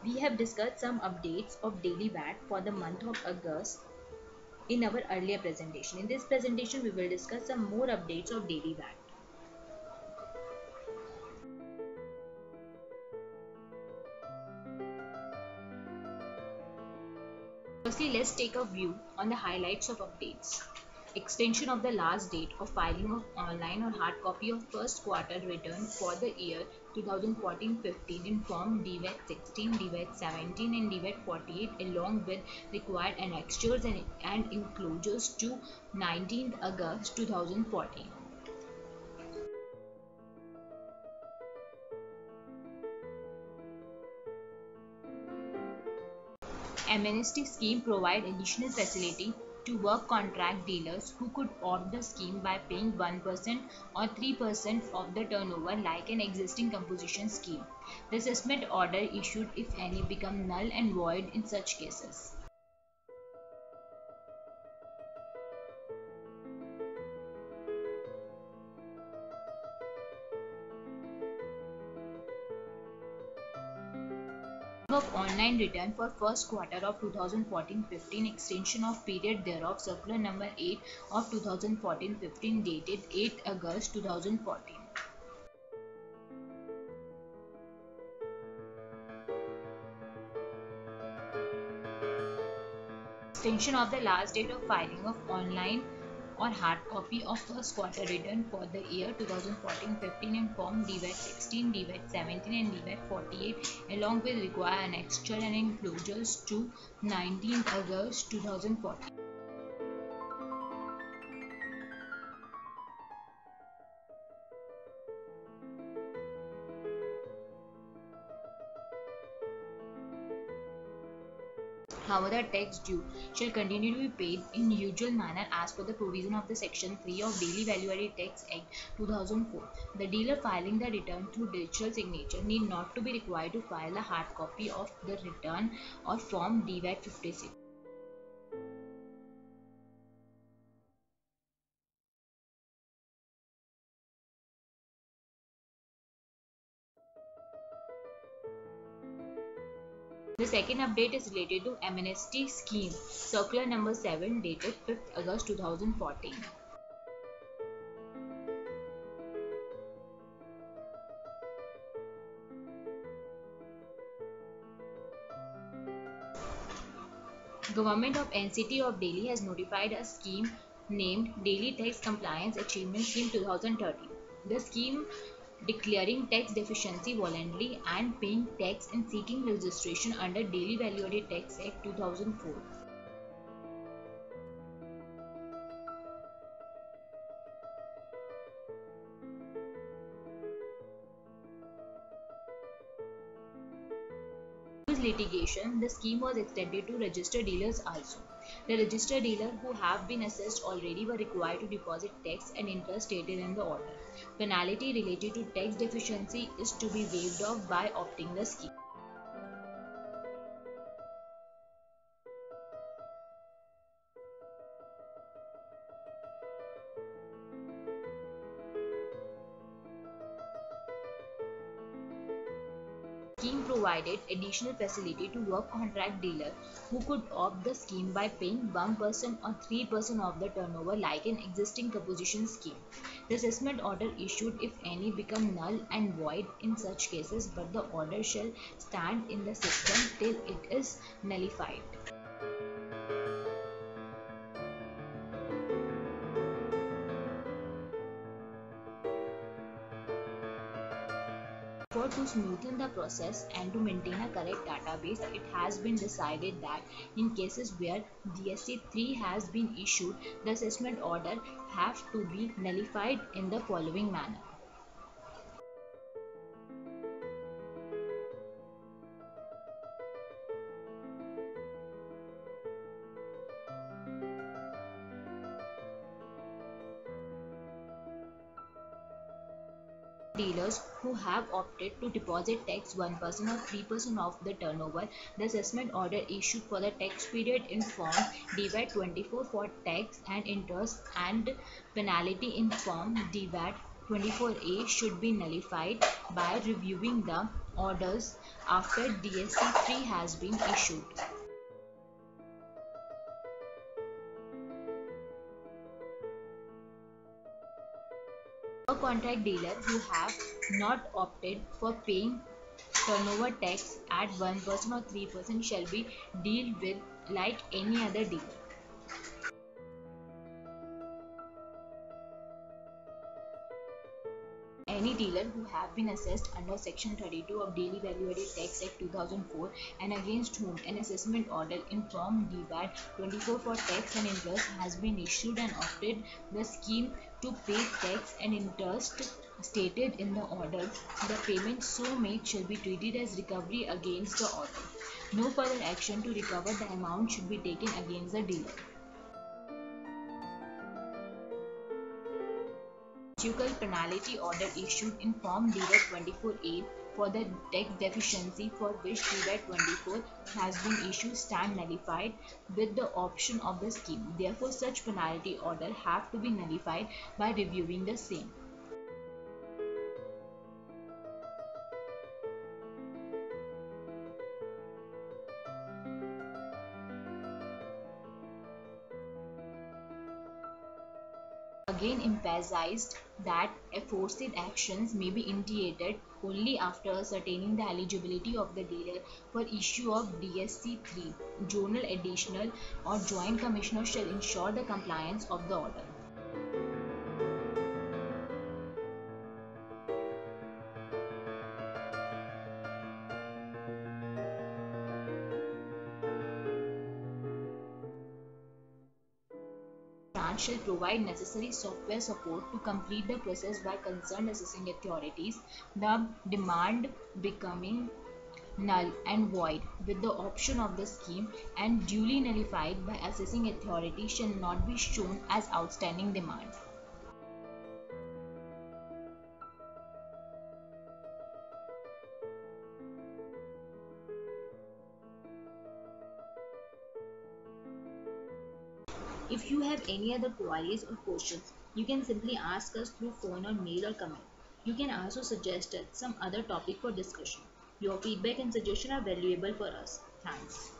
We have discussed some updates of daily VAT for the month of August in our earlier presentation. In this presentation, we will discuss some more updates of daily VAT. Firstly, let's take a view on the highlights of updates. Extension of the last date of filing of online or hard copy of first quarter return for the year 2014-15 in Form DVAT 16, DVAT 17 and DVAT 48 along with required annexures and enclosures to 19th August 2014. Amnesty scheme provide additional facility to work contract dealers who could opt the scheme by paying 1% or 3% of the turnover like an existing composition scheme. The assessment order issued if any become null and void in such cases. Of online return for first quarter of 2014-15 extension of period thereof circular number 8 of 2014-15 dated 8 August 2014. Extension of the last date of filing of online or hard copy of first quarter return for the year 2014-15 in Form DVAT 16, DVAT 17 and DVAT 48 along with required annexure and enclosures to 19th August 2014. However, tax due shall continue to be paid in usual manner as per the provision of the Section 3 of Daily Value Added Tax Act 2004. The dealer filing the return through digital signature need not to be required to file a hard copy of the return or Form DVAT 56. The second update is related to amnesty scheme, circular number 7 dated 5th August 2014. Government of NCT of Delhi has notified a scheme named Daily Tax Compliance Achievement Scheme 2013. The scheme declaring tax deficiency voluntarily and paying tax and seeking registration under Daily Value Added Tax Act 2004. Litigation, the scheme was extended to registered dealers also. The registered dealer who have been assessed already were required to deposit tax and interest stated in the order. Penalty related to tax deficiency is to be waived off by opting the scheme. Scheme provided additional facility to work contract dealer who could opt the scheme by paying 1% or 3% of the turnover like an existing composition scheme. The assessment order issued if any become null and void in such cases, but the order shall stand in the system till it is nullified. For to smoothen the process and to maintain a correct database, it has been decided that in cases where DSC 3 has been issued, the assessment order have to be nullified in the following manner. Dealers who have opted to deposit tax 1% or 3% of the turnover, the assessment order issued for the tax period in Form DVAT 24 for tax and interest and penalty in Form DVAT 24A should be nullified by reviewing the orders after DSC-3 has been issued. A contract dealer who have not opted for paying turnover tax at 1% or 3% shall be dealt with like any other dealer. Any dealer who have been assessed under Section 32 of Daily Value Added Tax Act 2004 and against whom an assessment order in Form DBAT 24 for tax and interest has been issued and opted the scheme to pay tax and interest stated in the order, the payment so made shall be treated as recovery against the order. No further action to recover the amount should be taken against the dealer. Municipal penalty order issued in Form DBAT 24A for the tax deficiency for which DBAT 24 has been issued stand nullified with the option of the scheme. Therefore, such penalty order have to be nullified by reviewing the same. Again emphasized that aforesaid actions may be initiated only after ascertaining the eligibility of the dealer for issue of DSC-3. Zonal, additional or joint commissioner shall ensure the compliance of the order. Branch shall provide necessary software support to complete the process by concerned assessing authorities, the demand becoming null and void with the option of the scheme and duly nullified by assessing authority shall not be shown as outstanding demand. If you have any other queries or questions, you can simply ask us through phone or mail or comment. You can also suggest some other topic for discussion. Your feedback and suggestion are valuable for us. Thanks.